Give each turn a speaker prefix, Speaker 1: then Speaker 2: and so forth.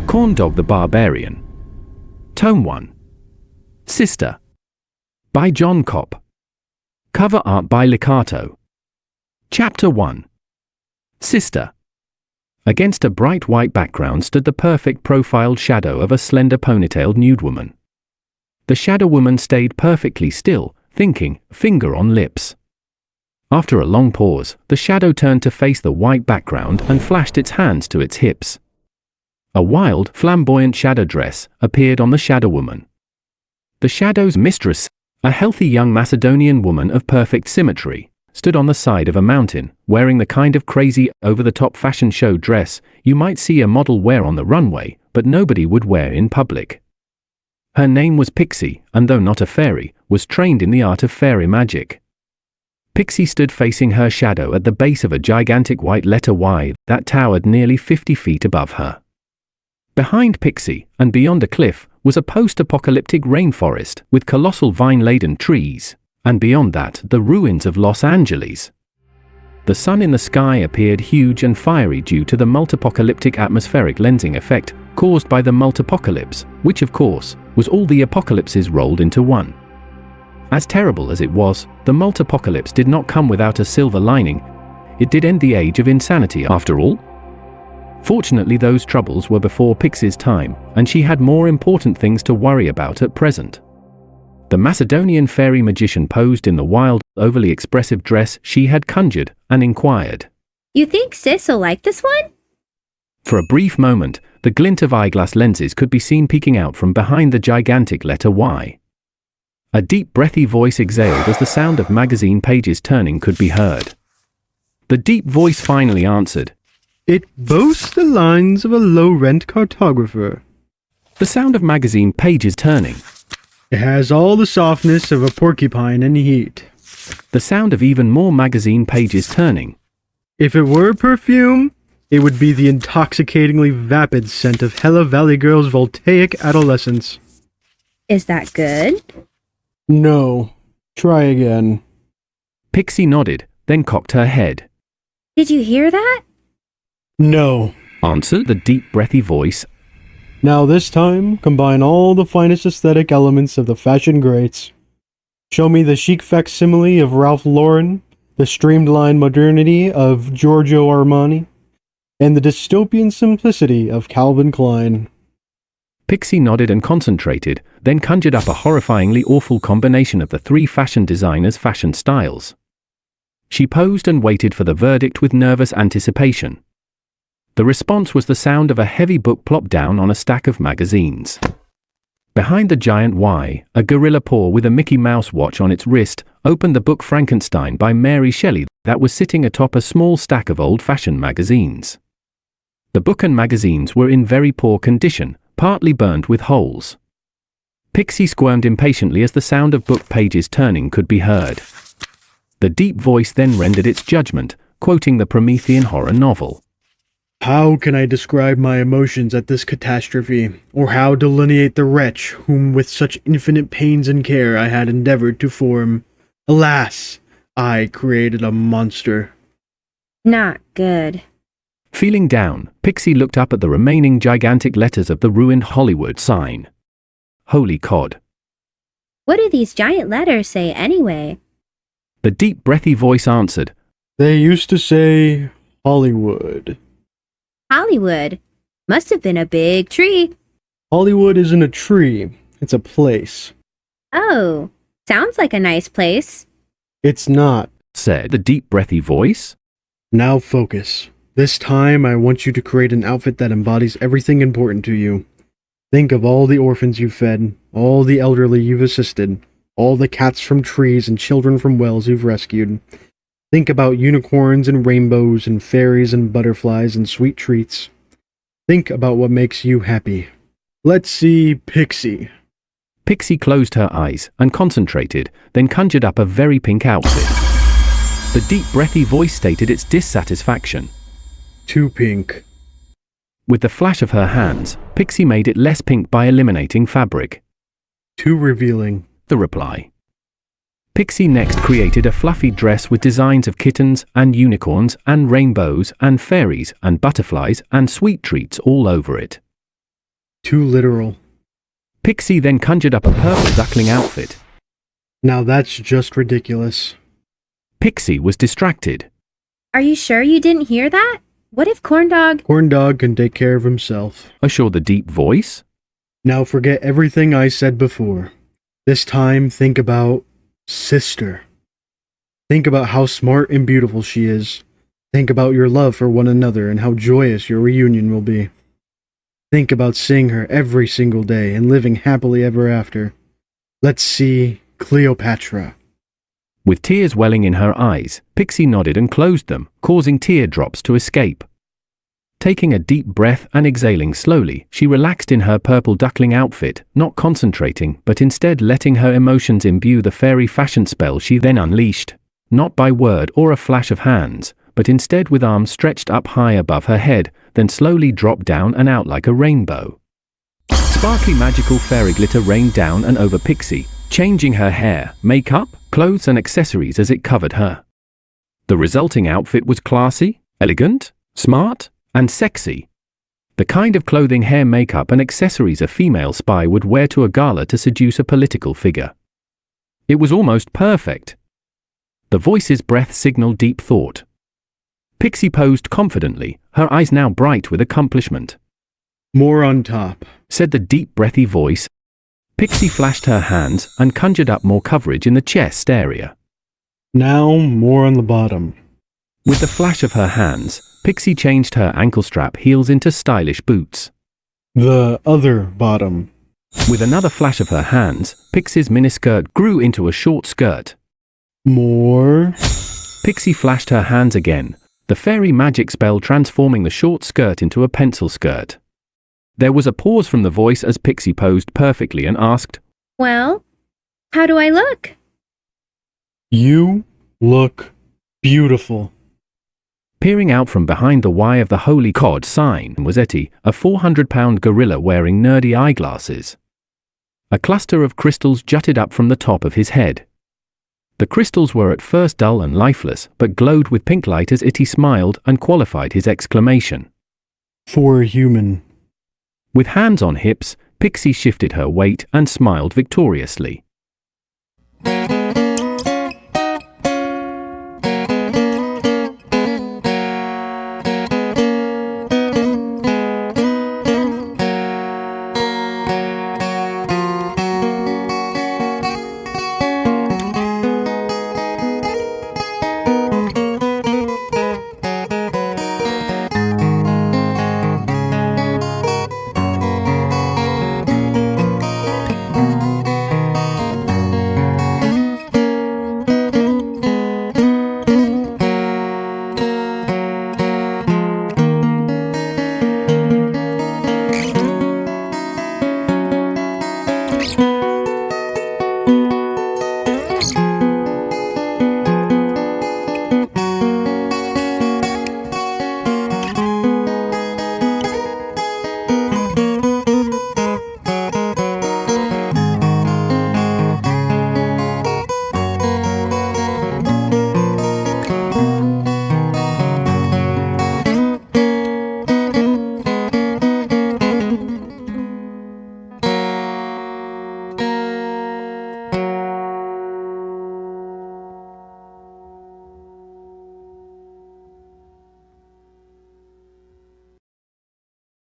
Speaker 1: Khorndahgh the Barbarian. Tome 1. Sister. By John Kopp. Cover art by Licato. Chapter 1. Sister. Against a bright white background stood the perfect profiled shadow of a slender ponytailed nude woman. The shadow woman stayed perfectly still, thinking, finger on lips. After a long pause, the shadow turned to face the white background and flashed its hands to its hips. A wild, flamboyant shadow dress appeared on the shadow woman. The shadow's mistress, a healthy young Macedonian woman of perfect symmetry, stood on the side of a mountain, wearing the kind of crazy, over-the-top fashion show dress you might see a model wear on the runway, but nobody would wear in public. Her name was Pixie, and though not a fairy, was trained in the art of fairy magic. Pixie stood facing her shadow at the base of a gigantic white letter Y that towered nearly 50 feet above her. Behind Pixie, and beyond a cliff, was a post-apocalyptic rainforest with colossal vine-laden trees, and beyond that, the ruins of Los Angeles. The sun in the sky appeared huge and fiery due to the multipocalyptic atmospheric lensing effect caused by the multipocalypse, which of course, was all the apocalypses rolled into one. As terrible as it was, the multipocalypse did not come without a silver lining. It did end the age of insanity after all. Fortunately, those troubles were before Pixie's time, and she had more important things to worry about at present. The Macedonian fairy magician posed in the wild, overly expressive dress she had conjured, and inquired,
Speaker 2: "You think Sis will like this one?"
Speaker 1: For a brief moment, the glint of eyeglass lenses could be seen peeking out from behind the gigantic letter Y. A deep, breathy voice exhaled as the sound of magazine pages turning could be heard. The deep voice finally answered,
Speaker 3: "It boasts the lines of a low-rent cartographer.
Speaker 1: the sound of magazine pages turning.
Speaker 3: It has all the softness of a porcupine in heat.
Speaker 1: The sound of even more magazine pages turning.
Speaker 3: If it were perfume, it would be the intoxicatingly vapid scent of Hella Valley Girl's voltaic adolescence."
Speaker 2: Is that good?
Speaker 3: No. Try again.
Speaker 1: Pixie nodded, then cocked her head.
Speaker 2: Did you hear that?
Speaker 3: No.
Speaker 1: Answered the deep, breathy voice.
Speaker 3: Now this time, combine all the finest aesthetic elements of the fashion greats. Show me the chic facsimile of Ralph Lauren, the streamlined modernity of Giorgio Armani, and the dystopian simplicity of Calvin Klein.
Speaker 1: Pixie nodded and concentrated, then conjured up a horrifyingly awful combination of the three fashion designers' fashion styles. She posed and waited for the verdict with nervous anticipation. The response was the sound of a heavy book plopped down on a stack of magazines. Behind the giant Y, a gorilla paw with a Mickey Mouse watch on its wrist opened the book Frankenstein by Mary Shelley that was sitting atop a small stack of old-fashioned magazines. The book and magazines were in very poor condition, partly burned with holes. Pixie squirmed impatiently as the sound of book pages turning could be heard. The deep voice then rendered its judgment, quoting the Promethean horror novel.
Speaker 3: How can I describe my emotions at this catastrophe, or how delineate the wretch whom with such infinite pains and care I had endeavored to form? Alas, I created a monster.
Speaker 2: Not good.
Speaker 1: Feeling down, Pixie looked up at the remaining gigantic letters of the ruined Hollywood sign. Holy cod.
Speaker 2: What do these giant letters say anyway?
Speaker 1: The deep, breathy voice answered.
Speaker 3: They used to say Hollywood.
Speaker 2: Hollywood. Must have been a big tree.
Speaker 3: Hollywood isn't a tree, it's a place.
Speaker 2: Oh, sounds like a nice place.
Speaker 3: It's not,
Speaker 1: said the deep, breathy voice.
Speaker 3: Now focus. This time I want you to create an outfit that embodies everything important to you. Think of all the orphans you've fed, all the elderly you've assisted, all the cats from trees and children from wells you've rescued. Think about unicorns and rainbows and fairies and butterflies and sweet treats. Think about what makes you happy. Let's see Pixie.
Speaker 1: Pixie closed her eyes and concentrated, then conjured up a very pink outfit. The deep, breathy voice stated its dissatisfaction.
Speaker 3: Too pink.
Speaker 1: With the flash of her hands, Pixie made it less pink by eliminating fabric.
Speaker 3: Too revealing.
Speaker 1: The reply. Pixie next created a fluffy dress with designs of kittens and unicorns and rainbows and fairies and butterflies and sweet treats all over it.
Speaker 3: Too literal.
Speaker 1: Pixie then conjured up a purple duckling outfit.
Speaker 3: Now that's just ridiculous.
Speaker 1: Pixie was distracted.
Speaker 2: Are you sure you didn't hear that? What if Khorndahgh...
Speaker 3: Khorndahgh can take care of himself.
Speaker 1: Assured the deep voice.
Speaker 3: Now forget everything I said before. This time think about sister. Think about how smart and beautiful she is. Think about your love for one another and how joyous your reunion will be. Think about seeing her every single day and living happily ever after. Let's see Cleopatra.
Speaker 1: With tears welling in her eyes, Pixie nodded and closed them, causing teardrops to escape. Taking a deep breath and exhaling slowly, she relaxed in her purple duckling outfit, not concentrating, but instead letting her emotions imbue the fairy fashion spell she then unleashed. Not by word or a flash of hands, but instead with arms stretched up high above her head, then slowly dropped down and out like a rainbow. Sparkly magical fairy glitter rained down and over Pixie, changing her hair, makeup, clothes and accessories as it covered her. The resulting outfit was classy, elegant, smart, and sexy. The kind of clothing, hair, makeup and accessories a female spy would wear to a gala to seduce a political figure. It was almost perfect. The voice's breath signaled deep thought. Pixie posed confidently, her eyes now bright with accomplishment.
Speaker 3: More on top,
Speaker 1: said the deep breathy voice. Pixie flashed her hands and conjured up more coverage in the chest area.
Speaker 3: Now more on the bottom.
Speaker 1: With the flash of her hands, Pixie changed her ankle strap heels into stylish boots.
Speaker 3: The other bottom.
Speaker 1: With another flash of her hands, Pixie's miniskirt grew into a short skirt.
Speaker 3: More.
Speaker 1: Pixie flashed her hands again, the fairy magic spell transforming the short skirt into a pencil skirt. There was a pause from the voice as Pixie posed perfectly and asked,
Speaker 2: Well, how do I look?
Speaker 3: You look beautiful.
Speaker 1: Peering out from behind the Y of the Holy Cod sign was Etty, a 400-pound gorilla wearing nerdy eyeglasses. A cluster of crystals jutted up from the top of his head. The crystals were at first dull and lifeless, but glowed with pink light as Etty smiled and qualified his exclamation.
Speaker 3: For a human.
Speaker 1: With hands on hips, Pixie shifted her weight and smiled victoriously.